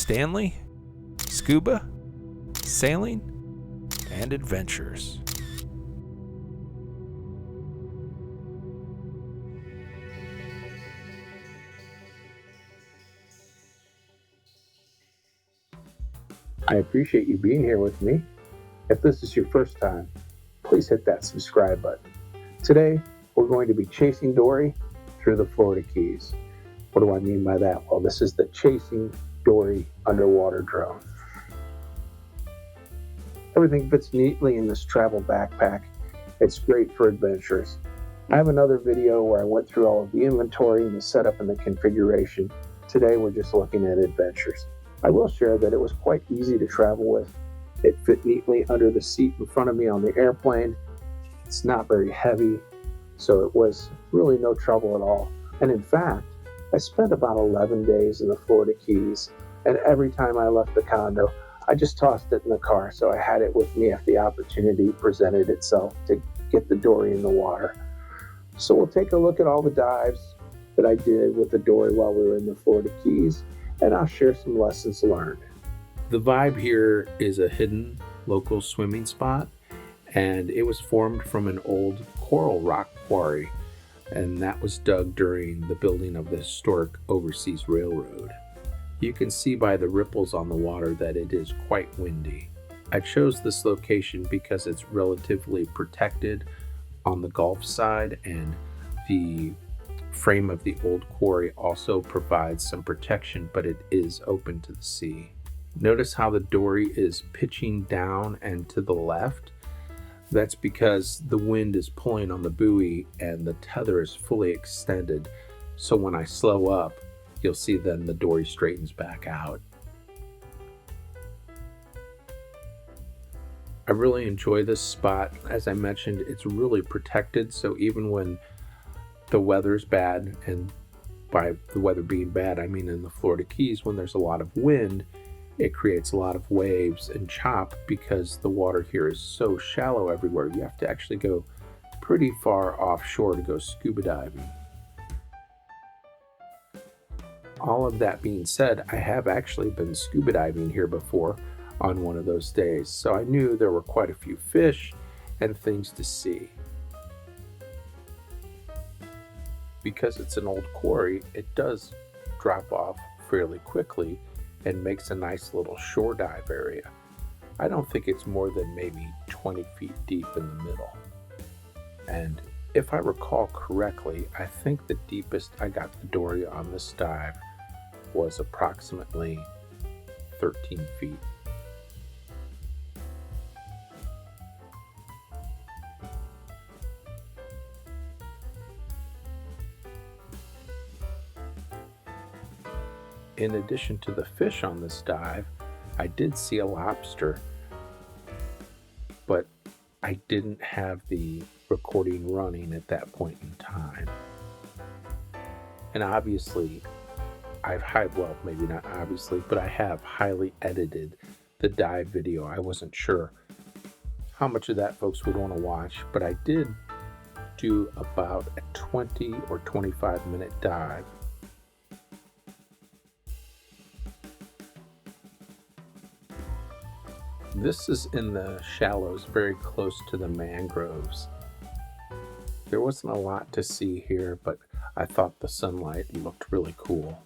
Stanley, Scuba, Sailing, and Adventures. I appreciate you being here with me. If this is your first time, please hit that subscribe button. Today, we're going to be chasing Dory through the Florida Keys. What do I mean by that? Well, this is the Chasing Dory underwater drone. Everything fits neatly in this travel backpack. It's great for adventures. I have another video where I went through all of the inventory and the setup and the configuration. Today, we're just looking at adventures. I will share that it was quite easy to travel with. It fit neatly under the seat in front of me on the airplane. It's not very heavy, so it was really no trouble at all. And in fact, I spent about 11 days in the Florida Keys, and every time I left the condo, I just tossed it in the car so I had it with me if the opportunity presented itself to get the Dory in the water. So we'll take a look at all the dives that I did with the Dory while we were in the Florida Keys, and I'll share some lessons learned. The vibe here is a hidden local swimming spot, and it was formed from an old coral rock quarry, and that was dug during the building of the historic Overseas Railroad. You can see by the ripples on the water that it is quite windy. I chose this location because it's relatively protected on the Gulf side, and the frame of the old quarry also provides some protection, but it is open to the sea. Notice how the Dory is pitching down and to the left. That's because the wind is pulling on the buoy and the tether is fully extended. So when I slow up, you'll see then the Dory straightens back out. I really enjoy this spot. As I mentioned, it's really protected, so even when the weather's bad, and by the weather being bad, I mean in the Florida Keys, when there's a lot of wind, it creates a lot of waves and chop because the water here is so shallow everywhere. You have to actually go pretty far offshore to go scuba diving. All of that being said, I have actually been scuba diving here before on one of those days, so I knew there were quite a few fish and things to see. Because it's an old quarry, it does drop off fairly quickly and makes a nice little shore dive area. I don't think it's more than maybe 20 feet deep in the middle. And if I recall correctly, I think the deepest I got the Dory on this dive was approximately 13 feet. In addition to the fish on this dive, I did see a lobster, but I didn't have the recording running at that point in time. And obviously, maybe not obviously, but I have highly edited the dive video. I wasn't sure how much of that folks would want to watch, but I did do about a 20 or 25 minute dive. This is in the shallows, very close to the mangroves. There wasn't a lot to see here, but I thought the sunlight looked really cool.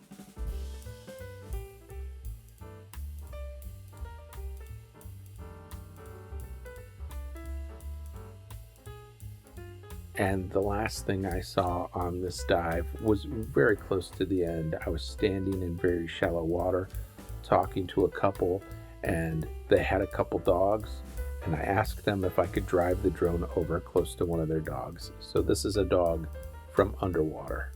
And the last thing I saw on this dive was very close to the end. I was standing in very shallow water, talking to a couple, and they had a couple dogs, and I asked them if I could drive the drone over close to one of their dogs. So this is a dog from underwater.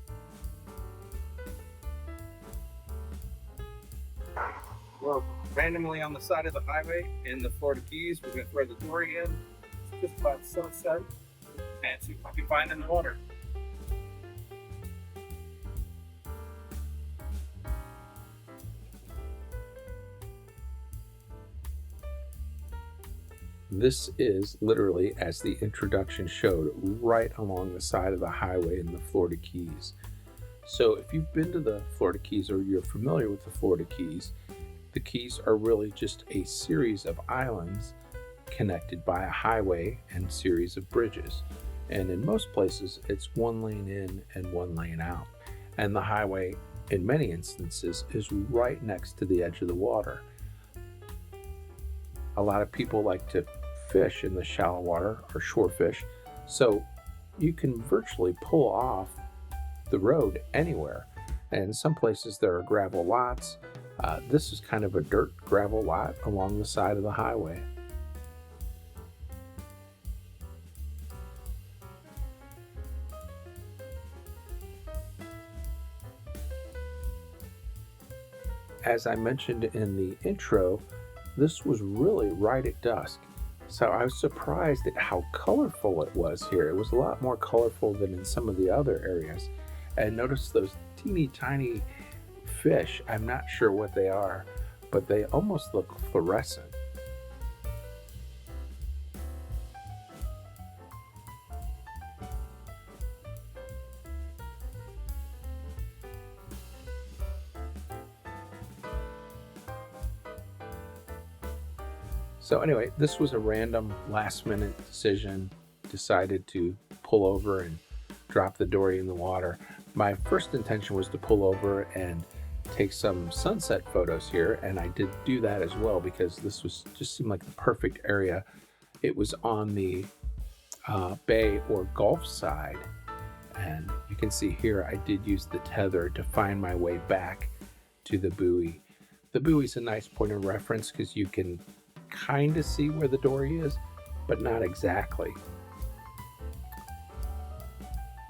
We're randomly on the side of the highway in the Florida Keys. We're going to throw the Dory in. It's just about sunset, and see what we can find in the water. This is literally, as the introduction showed, right along the side of the highway in the Florida Keys. So if you've been to the Florida Keys or you're familiar with the Florida Keys, The Keys are really just a series of islands connected by a highway and series of bridges. And in most places, it's one lane in and one lane out. And the highway, in many instances, is right next to the edge of the water. A lot of people like to fish in the shallow water or shore fish, so you can virtually pull off the road anywhere. And some places there are gravel lots. This is kind of a dirt gravel lot along the side of the highway. As I mentioned in the intro, this was really right at dusk. So I was surprised at how colorful it was here. It was a lot more colorful than in some of the other areas. And notice those teeny tiny fish. I'm not sure what they are, but they almost look fluorescent. So anyway, this was a random last minute decision. Decided to pull over and drop the dory in the water. My first intention was to pull over and take some sunset photos here, and I did do that as well because this was just seemed like the perfect area. It was on the bay or gulf side, and you can see here I did use the tether to find my way back to the buoy. The buoy's a nice point of reference because you can kind of see where the dory is, but not exactly.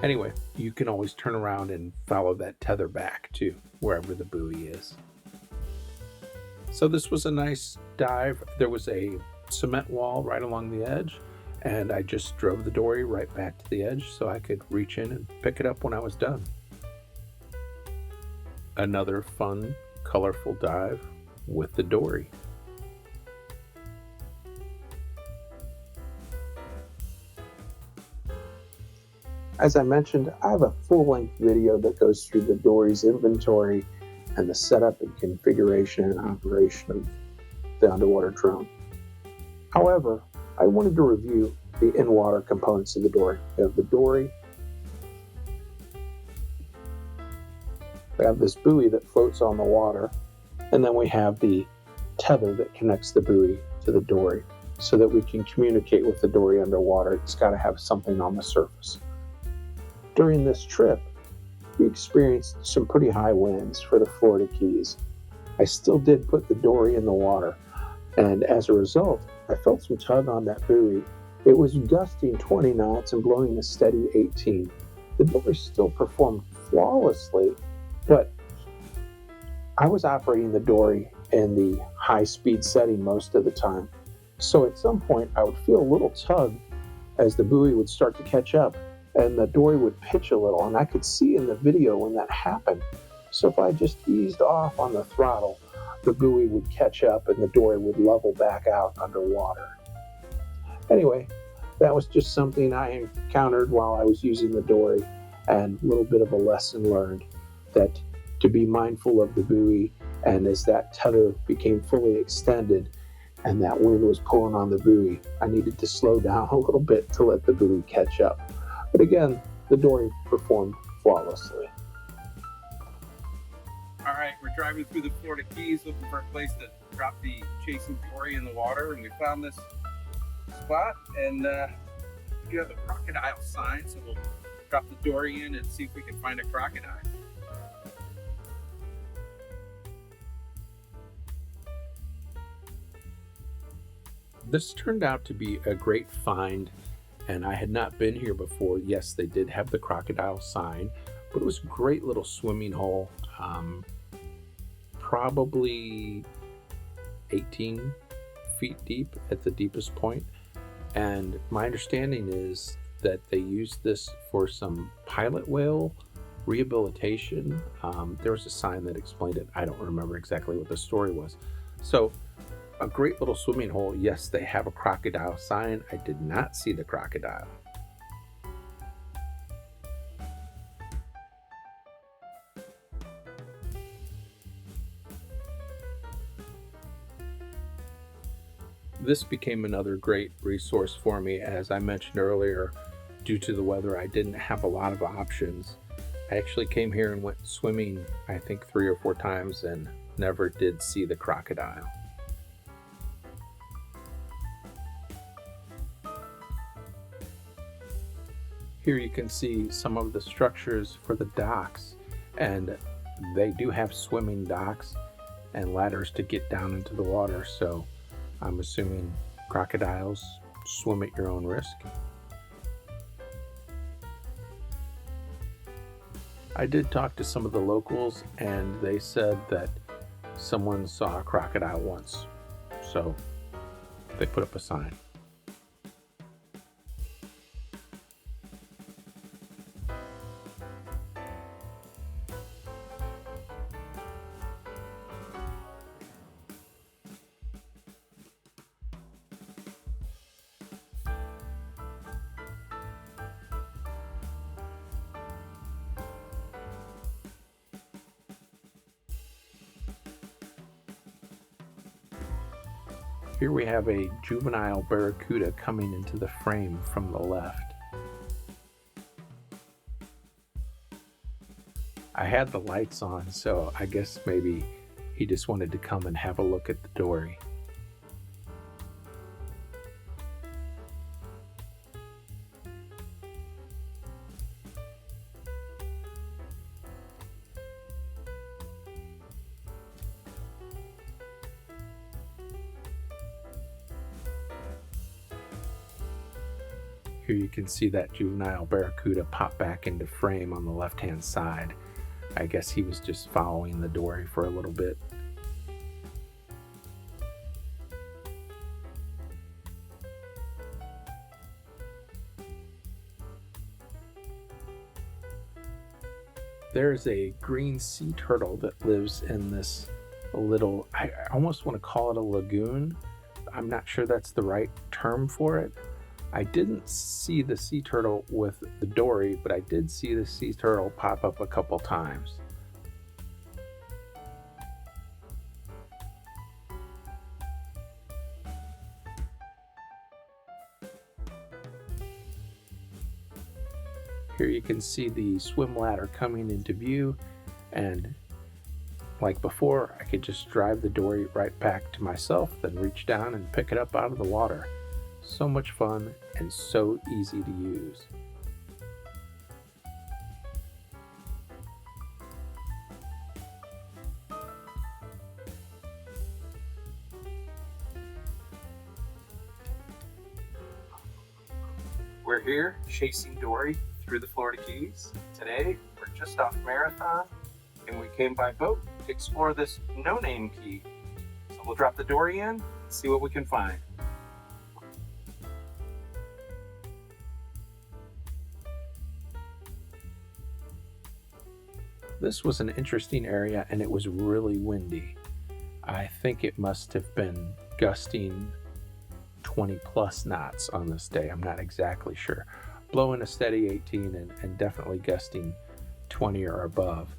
Anyway, you can always turn around and follow that tether back to wherever the buoy is. So this was a nice dive. There was a cement wall right along the edge, and I just drove the dory right back to the edge so I could reach in and pick it up when I was done. Another fun, colorful dive with the dory. As I mentioned, I have a full-length video that goes through the dory's inventory and the setup and configuration and operation of the underwater drone. However, I wanted to review the in-water components of the dory. We have the dory. We have this buoy that floats on the water, and then we have the tether that connects the buoy to the dory so that we can communicate with the dory underwater. It's got to have something on the surface. During this trip, we experienced some pretty high winds for the Florida Keys. I still did put the dory in the water, and as a result, I felt some tug on that buoy. It was gusting 20 knots and blowing a steady 18. The dory still performed flawlessly, but I was operating the dory in the high-speed setting most of the time. So at some point, I would feel a little tug as the buoy would start to catch up, and the dory would pitch a little, and I could see in the video when that happened. So if I just eased off on the throttle, the buoy would catch up and the dory would level back out underwater. Anyway, that was just something I encountered while I was using the dory, and a little bit of a lesson learned that to be mindful of the buoy, and as that tether became fully extended and that wind was pulling on the buoy, I needed to slow down a little bit to let the buoy catch up. But again, the dory performed flawlessly. All right, we're driving through the Florida Keys looking for a place to drop the Chasing Dory in the water, and we found this spot, and you have a crocodile sign, so we'll drop the dory in and see if we can find a crocodile. This turned out to be a great find, and I had not been here before. Yes, they did have the crocodile sign, but it was a great little swimming hole, probably 18 feet deep at the deepest point. And my understanding is that they used this for some pilot whale rehabilitation. There was a sign that explained it. I don't remember exactly what the story was. So a great little swimming hole. Yes, they have a crocodile sign. I did not see the crocodile. This became another great resource for me. As I mentioned earlier, due to the weather, I didn't have a lot of options. I actually came here and went swimming, I think 3 or 4 times, and never did see the crocodile. Here you can see some of the structures for the docks, and they do have swimming docks and ladders to get down into the water, so I'm assuming crocodiles swim at your own risk. I did talk to some of the locals, and they said that someone saw a crocodile once, so they put up a sign. Here we have a juvenile barracuda coming into the frame from the left. I had the lights on, so I guess maybe he just wanted to come and have a look at the dory. Here you can see that juvenile barracuda pop back into frame on the left-hand side. I guess he was just following the dory for a little bit. There's a green sea turtle that lives in this little, I almost want to call it a lagoon. I'm not sure that's the right term for it. I didn't see the sea turtle with the dory, but I did see the sea turtle pop up a couple times. Here you can see the swim ladder coming into view, and like before, I could just drive the dory right back to myself, then reach down and pick it up out of the water. So much fun and so easy to use. We're here chasing Dory through the Florida Keys. Today, we're just off Marathon, and we came by boat to explore this no-name key. So we'll drop the dory in and see what we can find. This was an interesting area, and it was really windy. I think it must have been gusting 20 plus knots on this day. I'm not exactly sure. Blowing a steady 18 and definitely gusting 20 or above.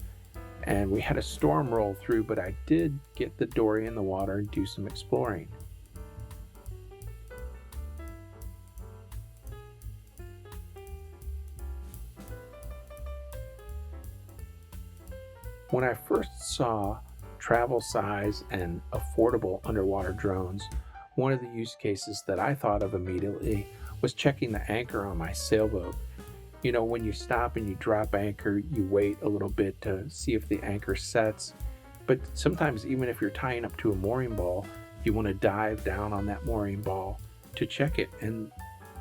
And we had a storm roll through, but I did get the dory in the water and do some exploring. When I first saw travel size and affordable underwater drones, one of the use cases that I thought of immediately was checking the anchor on my sailboat. You know, when you stop and you drop anchor, you wait a little bit to see if the anchor sets. But sometimes even if you're tying up to a mooring ball, you want to dive down on that mooring ball to check it. And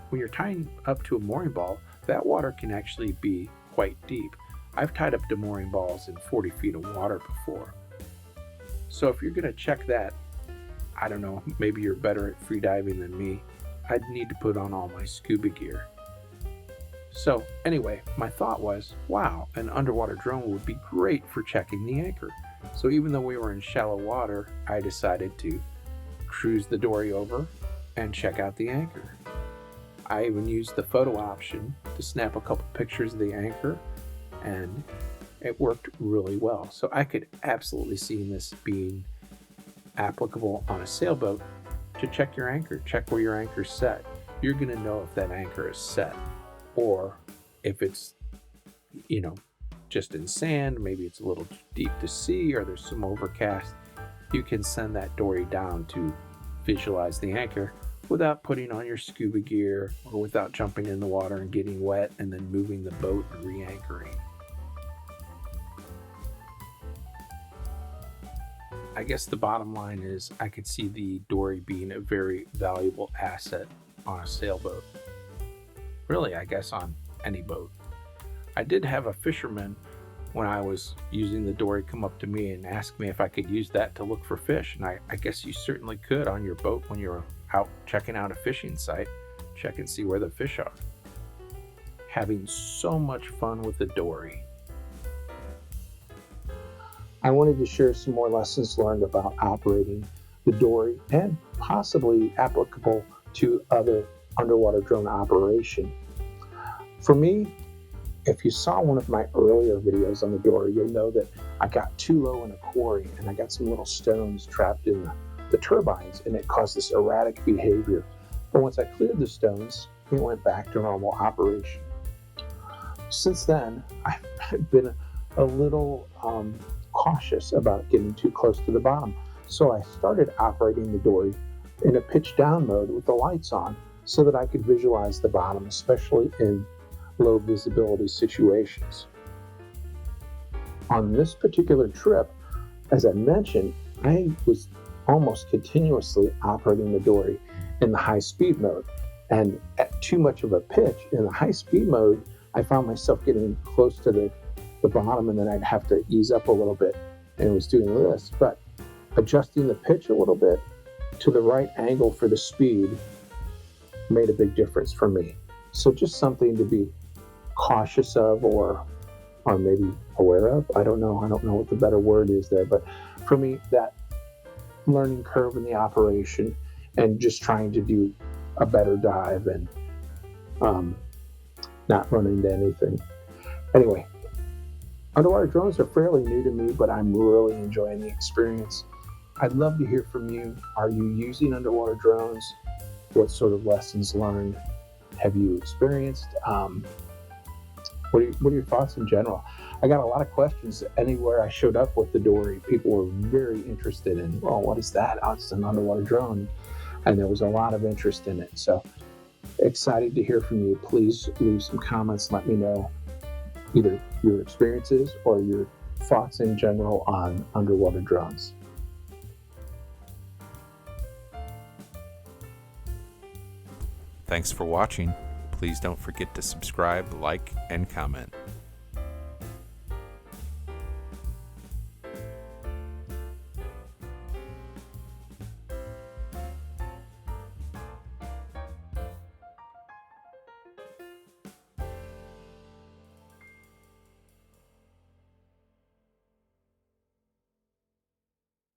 when you're tying up to a mooring ball, that water can actually be quite deep. I've tied up to mooring balls in 40 feet of water before. So if you're going to check that, I don't know, maybe you're better at free diving than me, I'd need to put on all my scuba gear. So anyway, my thought was, wow, an underwater drone would be great for checking the anchor. So even though we were in shallow water, I decided to cruise the dory over and check out the anchor. I even used the photo option to snap a couple pictures of the anchor, and it worked really well. So I could absolutely see this being applicable on a sailboat to check your anchor. Check where your anchor's set. You're going to know if that anchor is set or if it's, just in sand, maybe it's a little deep to see or there's some overcast. You can send that dory down to visualize the anchor without putting on your scuba gear or without jumping in the water and getting wet and then moving the boat and re-anchoring. I guess the bottom line is I could see the dory being a very valuable asset on a sailboat. Really, I guess on any boat. I did have a fisherman, when I was using the dory, come up to me and ask me if I could use that to look for fish. And I guess you certainly could on your boat when you're out checking out a fishing site. Check and see where the fish are. Having so much fun with the dory. I wanted to share some more lessons learned about operating the dory and possibly applicable to other underwater drone operation. For me, if you saw one of my earlier videos on the dory, you'll know that I got too low in a quarry and I got some little stones trapped in the turbines, and it caused this erratic behavior. But once I cleared the stones, it went back to normal operation. Since then, I've been a little cautious about getting too close to the bottom. So I started operating the dory in a pitch down mode with the lights on so that I could visualize the bottom, especially in low visibility situations. On this particular trip, as I mentioned, I was almost continuously operating the dory in the high speed mode. And at too much of a pitch in the high speed mode, I found myself getting close to the bottom, and then I'd have to ease up a little bit, and was doing this. But adjusting the pitch a little bit to the right angle for the speed made a big difference for me. So just something to be cautious of or maybe aware of. I don't know what the better word is there, but for me, that learning curve in the operation and just trying to do a better dive and not run into anything. Anyway, underwater drones are fairly new to me, but I'm really enjoying the experience. I'd love to hear from you. Are you using underwater drones? What sort of lessons learned have you experienced? What are your thoughts in general? I got a lot of questions anywhere I showed up with the dory. People were very interested in, well, what is that? Oh, it's an underwater drone. And there was a lot of interest in it. So excited to hear from you. Please leave some comments. Let me know either your experiences or your thoughts in general on underwater drones. Thanks for watching. Please don't forget to subscribe, like, and comment.